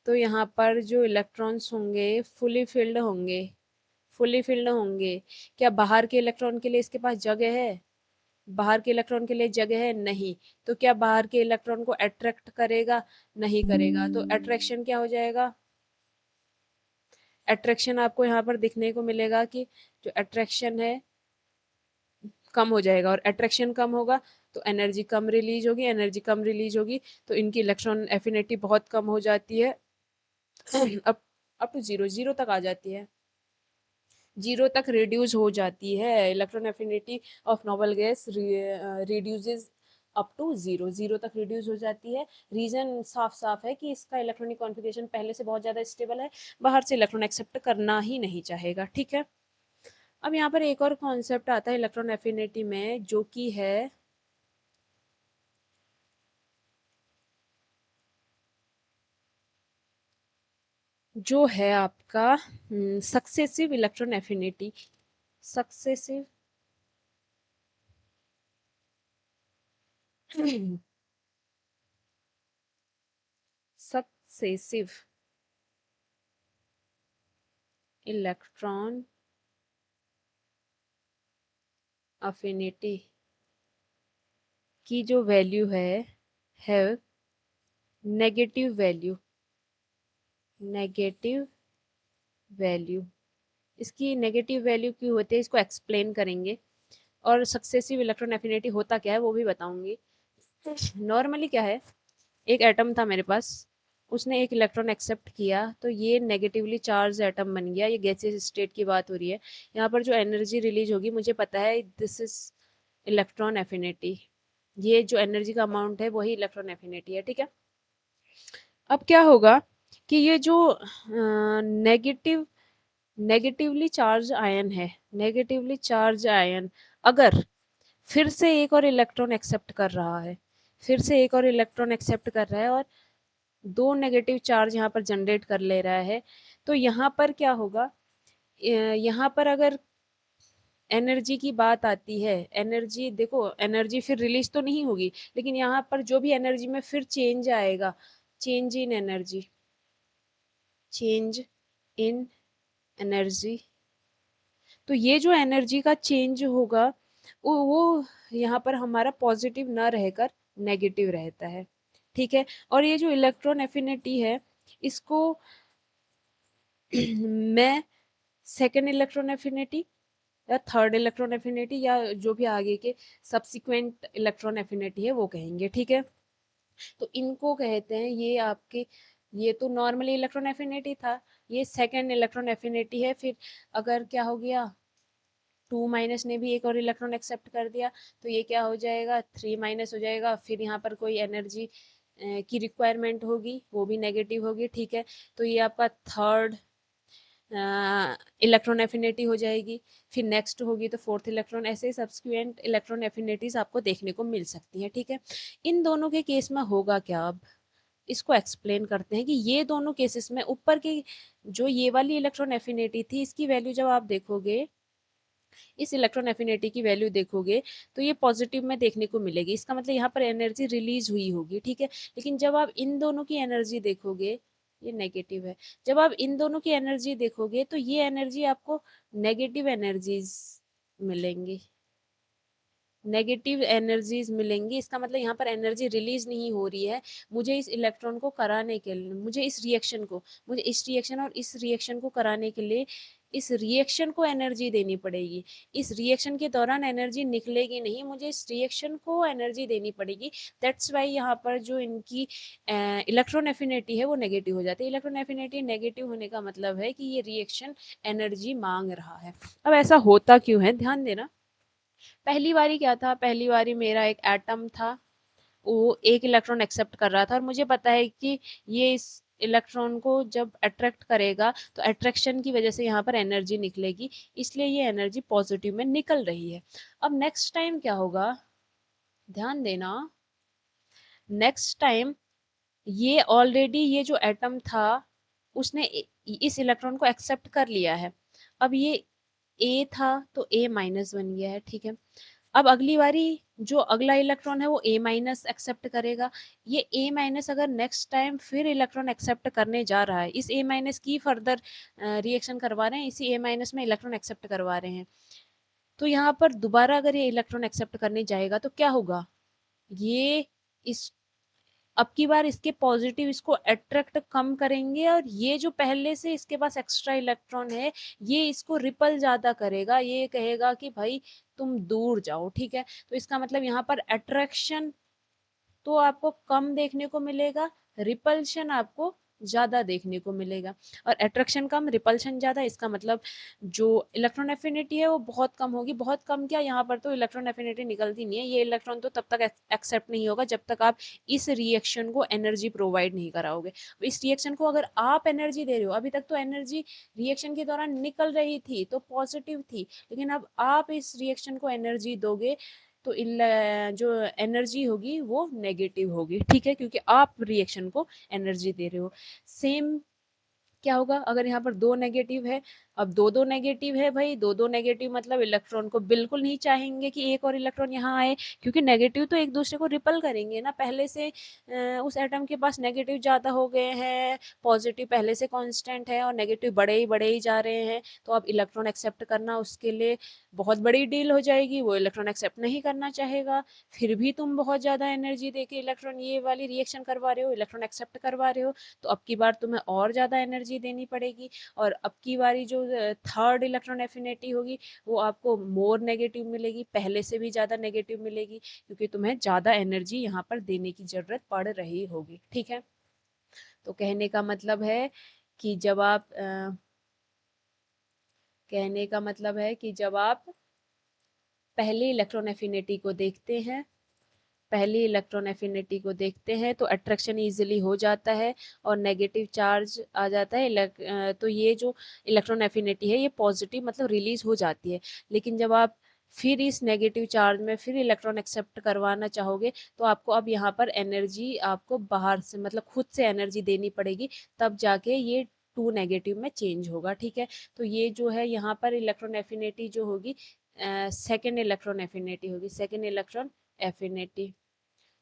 तो यहाँ पर जो इलेक्ट्रॉन्स होंगे फुली फिल्ड होंगे। क्या बाहर के इलेक्ट्रॉन के लिए इसके पास जगह है? बाहर के इलेक्ट्रॉन के लिए जगह है? नहीं। तो क्या बाहर के इलेक्ट्रॉन को अट्रैक्ट करेगा? नहीं करेगा। तो अट्रैक्शन क्या हो जाएगा? अट्रैक्शन आपको यहाँ पर दिखने को मिलेगा कि जो अट्रैक्शन है कम हो जाएगा, और अट्रैक्शन कम होगा तो एनर्जी कम रिलीज होगी, एनर्जी कम रिलीज होगी तो इनकी इलेक्ट्रॉन एफिनिटी बहुत कम हो जाती है। Up up to zero, zero तक आ जाती है, जीरो तक रिड्यूस हो जाती है। Electron affinity of noble gas reduces up to zero, zero तक रिड्यूस हो जाती है। रीजन साफ साफ है कि इसका इलेक्ट्रॉनिक कॉन्फ़िगरेशन पहले से बहुत ज़्यादा स्टेबल है, बाहर से इलेक्ट्रॉन एक्सेप्ट करना ही नहीं चाहेगा। ठीक है। अब यहाँ पर एक और कॉन्सेप्ट आता है इलेक्ट्रॉन एफिनिटी में, जो कि है आपका successive electron affinity. Successive successive electron affinity की जो वैल्यू है नेगेटिव वैल्यू, नेगेटिव वैल्यू। इसकी नेगेटिव वैल्यू क्यों होती है इसको एक्सप्लेन करेंगे, और सक्सेसिव इलेक्ट्रॉन एफिनिटी होता क्या है वो भी बताऊंगी। नॉर्मली क्या है, एक एटम था मेरे पास, उसने एक इलेक्ट्रॉन एक्सेप्ट किया तो ये नेगेटिवली चार्ज एटम बन गया। ये गैसियस स्टेट की बात हो रही है। यहाँ पर जो एनर्जी रिलीज होगी मुझे पता है, दिस इज इलेक्ट्रॉन एफिनिटी। ये जो एनर्जी का अमाउंट है वही इलेक्ट्रॉन एफिनिटी है। ठीक है। अब क्या होगा कि ये जो नेगेटिवली चार्ज आयन है, नेगेटिवली चार्ज आयन अगर फिर से एक और इलेक्ट्रॉन एक्सेप्ट कर रहा है, फिर से एक और इलेक्ट्रॉन एक्सेप्ट कर रहा है और दो नेगेटिव चार्ज यहाँ पर जनरेट कर ले रहा है, तो यहाँ पर क्या होगा, यहाँ पर अगर एनर्जी की बात आती है, एनर्जी देखो, एनर्जी फिर रिलीज तो नहीं होगी, लेकिन यहाँ पर जो भी एनर्जी में फिर चेंज आएगा, change in energy, change in energy, तो ये जो एनर्जी का चेंज होगा वो यहाँ पर हमारा पॉजिटिव ना रहकर नेगेटिव रहता है। ठीक है। और ये जो इलेक्ट्रॉन एफिनिटी है इसको मैं सेकेंड इलेक्ट्रॉन एफिनिटी या थर्ड इलेक्ट्रॉन एफिनिटी या जो भी आगे के सब्सिक्वेंट इलेक्ट्रॉन एफिनिटी है वो कहेंगे। ठीक है। तो इनको कहते हैं, ये आपके, ये तो नॉर्मली इलेक्ट्रॉन एफिनिटी था, ये सेकेंड इलेक्ट्रॉन एफिनिटी है। फिर अगर क्या हो गया, 2- ने भी एक और इलेक्ट्रॉन एक्सेप्ट कर दिया तो ये क्या हो जाएगा, 3- हो जाएगा। फिर यहाँ पर कोई एनर्जी की रिक्वायरमेंट होगी, वो भी नेगेटिव होगी। ठीक है। तो ये आपका थर्ड इलेक्ट्रॉन एफिनिटी हो जाएगी। फिर नेक्स्ट होगी तो फोर्थ इलेक्ट्रॉन, ऐसे सब्सिक्वेंट इलेक्ट्रॉन एफिनिटीज आपको देखने को मिल सकती हैं। ठीक है। इन दोनों के केस में होगा क्या, अब इसको एक्सप्लेन करते हैं कि ये दोनों केसेस में ऊपर की जो ये वाली इलेक्ट्रॉन एफिनिटी थी इसकी वैल्यू जब आप देखोगे, इस इलेक्ट्रॉन एफिनिटी की वैल्यू देखोगे तो ये पॉजिटिव में देखने को मिलेगी। इसका मतलब यहाँ पर एनर्जी रिलीज हुई होगी। ठीक है। लेकिन जब आप इन दोनों की एनर्जी देखोगे, ये नेगेटिव है, जब आप इन दोनों की एनर्जी देखोगे तो ये एनर्जी आपको नेगेटिव एनर्जीज मिलेंगी, नेगेटिव एनर्जीज मिलेंगी। इसका मतलब यहाँ पर एनर्जी रिलीज नहीं हो रही है। मुझे इस इलेक्ट्रॉन को कराने के लिए, मुझे इस रिएक्शन को, मुझे इस रिएक्शन और इस रिएक्शन को कराने के लिए इस रिएक्शन को एनर्जी देनी पड़ेगी। इस रिएक्शन के दौरान एनर्जी निकलेगी नहीं, मुझे इस रिएक्शन को एनर्जी देनी पड़ेगी। दैट्स वाई यहाँ पर जो इनकी इलेक्ट्रॉन एफिनिटी है वो नेगेटिव हो जाती है। इलेक्ट्रॉन एफिनिटी नेगेटिव होने का मतलब है कि ये रिएक्शन एनर्जी मांग रहा है। अब ऐसा होता क्यों है, ध्यान देना। पहली बारी क्या था, पहली बारी मेरा एक एटम था, वो एक इलेक्ट्रॉन एक्सेप्ट कर रहा था और मुझे पता है कि ये इस इलेक्ट्रॉन को जब अट्रैक्ट करेगा तो अट्रैक्शन की वजह से यहाँ पर एनर्जी निकलेगी, इसलिए ये एनर्जी पॉजिटिव में निकल रही है। अब नेक्स्ट टाइम क्या होगा, ध्यान देना, नेक्स्ट टाइम ये ऑलरेडी ये जो एटम था उसने इस इलेक्ट्रॉन को एक्सेप्ट कर लिया है। अब ये ए था तो ए माइनस बन गया है, ठीक है। अब अगली बारी जो अगला इलेक्ट्रॉन है वो ए माइनस एक्सेप्ट करेगा। ये ए माइनस अगर नेक्स्ट टाइम फिर इलेक्ट्रॉन एक्सेप्ट करने जा रहा है, इस ए माइनस की फर्दर रिएक्शन करवा रहे हैं, इसी ए माइनस में इलेक्ट्रॉन एक्सेप्ट करवा रहे हैं, तो यहाँ पर दोबारा अगर ये इलेक्ट्रॉन एक्सेप्ट करने जाएगा तो क्या होगा, ये इस अब की बार इसके पॉजिटिव इसको अट्रैक्ट कम करेंगे, और ये जो पहले से इसके पास एक्स्ट्रा इलेक्ट्रॉन है ये इसको रिपल ज्यादा करेगा, ये कहेगा कि भाई तुम दूर जाओ, ठीक है। तो इसका मतलब यहाँ पर अट्रैक्शन तो आपको कम देखने को मिलेगा, रिपल्शन आपको ज्यादा देखने को मिलेगा। और अट्रैक्शन कम रिपल्शन ज्यादा, इसका मतलब जो इलेक्ट्रॉन एफिनिटी है वो बहुत कम होगी। बहुत कम क्या, यहाँ पर तो इलेक्ट्रॉन एफिनिटी निकलती नहीं है, ये इलेक्ट्रॉन तो तब तक एक्सेप्ट नहीं होगा जब तक आप इस रिएक्शन को एनर्जी प्रोवाइड नहीं कराओगे। इस रिएक्शन को अगर आप एनर्जी दे रहे हो, अभी तक तो एनर्जी रिएक्शन के दौरान निकल रही थी तो पॉजिटिव थी, लेकिन अब आप इस रिएक्शन को एनर्जी दोगे तो जो एनर्जी होगी वो नेगेटिव होगी, ठीक है, क्योंकि आप रिएक्शन को एनर्जी दे रहे हो। सेम क्या होगा अगर यहाँ पर दो नेगेटिव है, अब दो दो नेगेटिव है भाई, दो दो नेगेटिव मतलब इलेक्ट्रॉन को बिल्कुल नहीं चाहेंगे कि एक और इलेक्ट्रॉन यहाँ आए, क्योंकि नेगेटिव तो एक दूसरे को रिपल करेंगे ना, पहले से उस एटम के पास नेगेटिव ज्यादा हो गए हैं, पॉजिटिव पहले से कांस्टेंट है और नेगेटिव बड़े ही जा रहे हैं, तो अब इलेक्ट्रॉन एक्सेप्ट करना उसके लिए बहुत बड़ी डील हो जाएगी, वो इलेक्ट्रॉन एक्सेप्ट नहीं करना चाहेगा। फिर भी तुम बहुत ज्यादा एनर्जी देके इलेक्ट्रॉन ये वाली रिएक्शन करवा रहे हो, इलेक्ट्रॉन एक्सेप्ट करवा रहे हो, तो अब की बार तुम्हें और ज़्यादा एनर्जी देनी पड़ेगी, और अब की बारी जो थर्ड इलेक्ट्रॉन एफिनिटी होगी वो आपको मोर नेगेटिव मिलेगी, पहले से भी ज़्यादा नेगेटिव मिलेगी, क्योंकि तुम्हें ज़्यादा एनर्जी यहाँ पर देने की ज़रूरत पड़ रही होगी, ठीक है। तो कहने का मतलब है कि जब आप कहने का मतलब है कि जब आप पहले इलेक्ट्रॉन एफिनिटी को देखते हैं, पहली इलेक्ट्रॉन एफिनिटी को देखते हैं तो अट्रैक्शन इजीली हो जाता है और नेगेटिव चार्ज आ जाता है, तो ये जो इलेक्ट्रॉन एफिनिटी है ये पॉजिटिव मतलब रिलीज हो जाती है। लेकिन जब आप फिर इस नेगेटिव चार्ज में फिर इलेक्ट्रॉन एक्सेप्ट करवाना चाहोगे तो आपको अब यहाँ पर एनर्जी आपको बाहर से मतलब खुद से एनर्जी देनी पड़ेगी, तब जाके ये टू नेगेटिव में चेंज होगा, ठीक है। तो ये जो है यहाँ पर इलेक्ट्रॉन एफिनिटी जो होगी सेकेंड इलेक्ट्रॉन एफिनिटी होगी, सेकेंड इलेक्ट्रॉन एफिनिटी,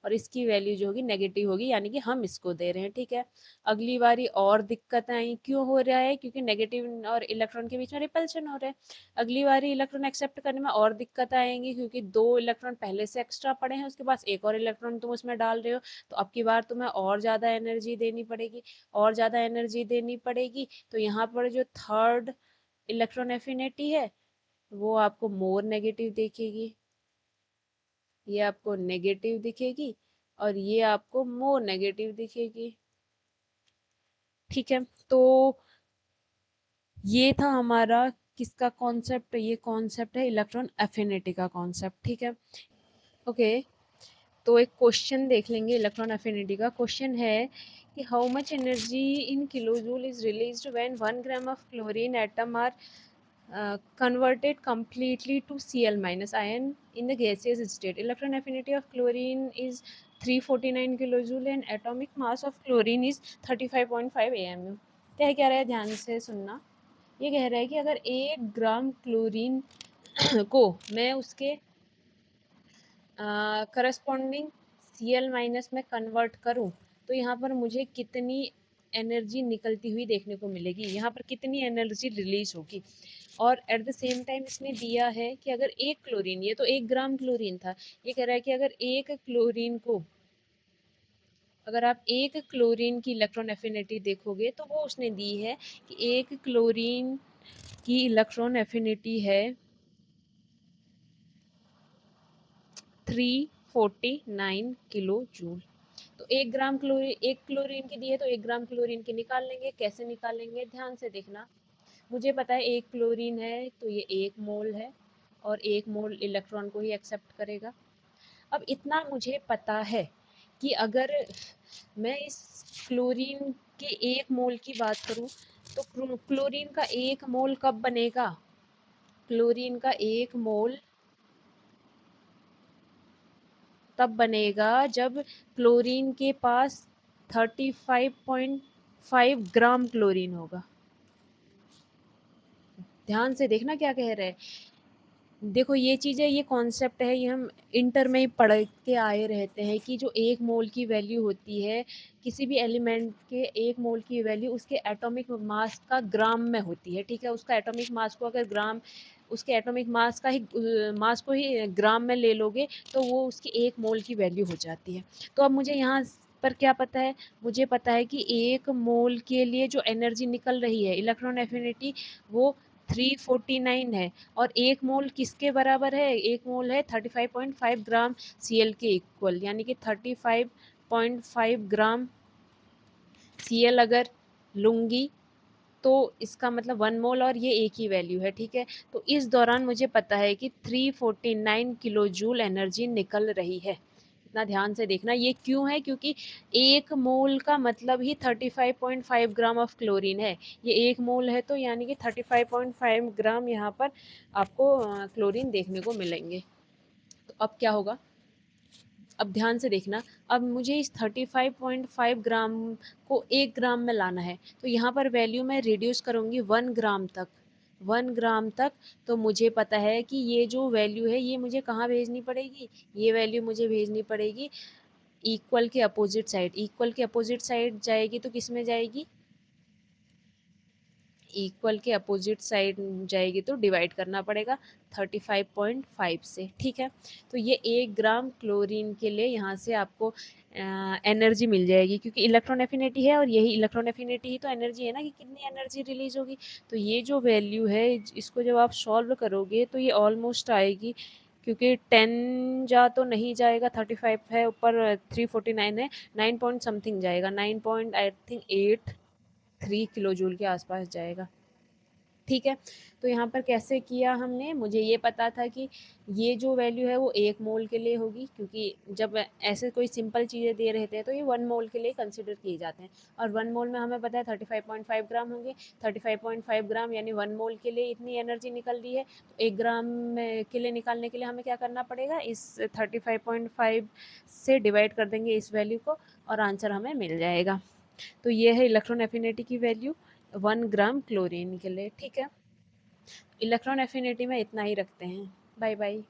और इसकी वैल्यू जो होगी नेगेटिव होगी, यानी कि हम इसको दे रहे हैं, ठीक है। अगली बारी और दिक्कत आई, क्यों हो रहा है, क्योंकि नेगेटिव और इलेक्ट्रॉन के बीच में रिपल्शन हो रहा है। अगली बारी इलेक्ट्रॉन एक्सेप्ट करने में और दिक्कत आएंगी, क्योंकि दो इलेक्ट्रॉन पहले से एक्स्ट्रा पड़े हैं, उसके पास एक और इलेक्ट्रॉन तुम उसमें डाल रहे हो, तो अब की बार तुम्हें और ज़्यादा एनर्जी देनी पड़ेगी, और ज़्यादा एनर्जी देनी पड़ेगी, तो यहाँ पर जो थर्ड इलेक्ट्रॉन एफिनिटी है वो आपको मोर नेगेटिव देखेगी, ये आपको नेगेटिव दिखेगी और ये आपको मोर नेगेटिव दिखेगी, ठीक है। तो ये था हमारा किसका कॉन्सेप्ट, ये कॉन्सेप्ट है इलेक्ट्रॉन एफिनिटी का कॉन्सेप्ट, ठीक है। ओके, तो एक क्वेश्चन देख लेंगे इलेक्ट्रॉन एफिनिटी का। क्वेश्चन है कि how much energy in kilojoule is released when 1 gram of chlorine atom are converted completely to Cl minus ion in the gaseous state. Electron affinity of chlorine is 349 kilojoule and atomic mass of chlorine is 35.5 AMU. क्या कह रहा है, ध्यान से सुनना। ये कह रहा है कि अगर 1 ग्राम क्लोरीन को मैं उसके करस्पॉन्डिंग Cl माइनस में कन्वर्ट करूं तो यहाँ पर मुझे कितनी एनर्जी निकलती हुई देखने को मिलेगी, यहाँ पर कितनी एनर्जी रिलीज होगी। और एट द सेम टाइम इसने दिया है कि अगर एक क्लोरीन, ये तो 1 ग्राम क्लोरीन था, ये कह रहा है कि अगर एक क्लोरीन को, अगर आप एक क्लोरीन की इलेक्ट्रॉन एफिनिटी देखोगे तो वो उसने दी है कि एक क्लोरीन की इलेक्ट्रॉन एफिनिटी है 349 किलो जूल। तो 1 ग्राम क्लोरीन, एक क्लोरीन की दी है तो 1 ग्राम क्लोरीन की निकाल लेंगे। कैसे निकालेंगे, ध्यान से देखना। मुझे पता है एक क्लोरीन है तो ये 1 मोल है और 1 मोल इलेक्ट्रॉन को ही एक्सेप्ट करेगा। अब इतना मुझे पता है कि अगर मैं इस क्लोरीन के 1 मोल की बात करूँ तो क्लोरीन का 1 मोल कब बनेगा? क्लोरीन का 1 मोल तब बनेगा जब क्लोरीन के पास 35.5 ग्राम क्लोरीन होगा। ध्यान से देखना क्या कह रहे हैं। देखो ये चीज़ें, ये कॉन्सेप्ट है, ये हम इंटर में ही पढ़ के आए रहते हैं कि जो 1 मोल की वैल्यू होती है किसी भी एलिमेंट के, 1 मोल की वैल्यू उसके एटॉमिक मास का ग्राम में होती है, ठीक है? उसका एटॉमिक मास को अगर ग्राम, उसके एटॉमिक मास का ही मास को ही ग्राम में ले लोगे तो वो उसकी 1 मोल की वैल्यू हो जाती है। तो अब मुझे यहाँ पर क्या पता है? मुझे पता है कि 1 मोल के लिए जो एनर्जी निकल रही है, इलेक्ट्रॉन एफिनिटी, वो 349 है। और 1 मोल किसके बराबर है? 1 मोल है 35.5 ग्राम Cl के इक्वल, यानी कि 35.5 ग्राम Cl अगर लूँगी तो इसका मतलब 1 मोल और ये एक ही वैल्यू है, ठीक है? तो इस दौरान मुझे पता है कि 349 किलो जूल एनर्जी निकल रही है। इतना ध्यान से देखना, ये क्यों है? क्योंकि 1 मोल का मतलब ही 35.5 ग्राम ऑफ क्लोरीन है। ये 1 मोल है तो यानी कि 35.5 ग्राम यहाँ पर आपको क्लोरीन देखने को मिलेंगे। तो अब क्या होगा? अब ध्यान से देखना, अब मुझे इस 35.5 ग्राम को 1 ग्राम में लाना है, तो यहाँ पर वैल्यू मैं रिड्यूस करूँगी 1 ग्राम तक, 1 ग्राम तक। तो मुझे पता है कि ये जो वैल्यू है ये मुझे कहाँ भेजनी पड़ेगी? ये वैल्यू मुझे भेजनी पड़ेगी इक्वल के अपोजिट साइड। इक्वल के अपोजिट साइड जाएगी तो किस में जाएगी? इक्वल के अपोजिट साइड जाएगी तो डिवाइड करना पड़ेगा 35.5 से, ठीक है? तो ये 1 ग्राम क्लोरीन के लिए यहाँ से आपको एनर्जी मिल जाएगी, क्योंकि इलेक्ट्रॉन एफिनिटी है और यही इलेक्ट्रॉन एफिनिटी ही तो एनर्जी है ना, कि कितनी एनर्जी रिलीज होगी। तो ये जो वैल्यू है इसको जब आप सॉल्व करोगे तो ये ऑलमोस्ट आएगी, क्योंकि 10 जा तो नहीं जाएगा, 35 है ऊपर 349 है, 9 पॉइंट समथिंग जाएगा, 9 point I think 3 kilo joule के आसपास जाएगा, ठीक है? तो यहाँ पर कैसे किया हमने? मुझे ये पता था कि ये जो वैल्यू है वो 1 मोल के लिए होगी, क्योंकि जब ऐसे कोई सिंपल चीज़ें दे रहते हैं तो ये 1 मोल के लिए कंसिडर किए जाते हैं, और 1 मोल में हमें पता है 35.5 ग्राम होंगे। 35.5 ग्राम यानी 1 मोल के लिए इतनी एनर्जी निकल रही है, तो 1 ग्राम के लिए निकालने के लिए हमें क्या करना पड़ेगा? इस 35.5 से डिवाइड कर देंगे इस वैल्यू को, और आंसर हमें मिल जाएगा। तो ये है इलेक्ट्रॉन एफिनिटी की वैल्यू 1 ग्राम क्लोरीन के लिए, ठीक है? इलेक्ट्रॉन एफिनिटी में इतना ही रखते हैं। Bye bye.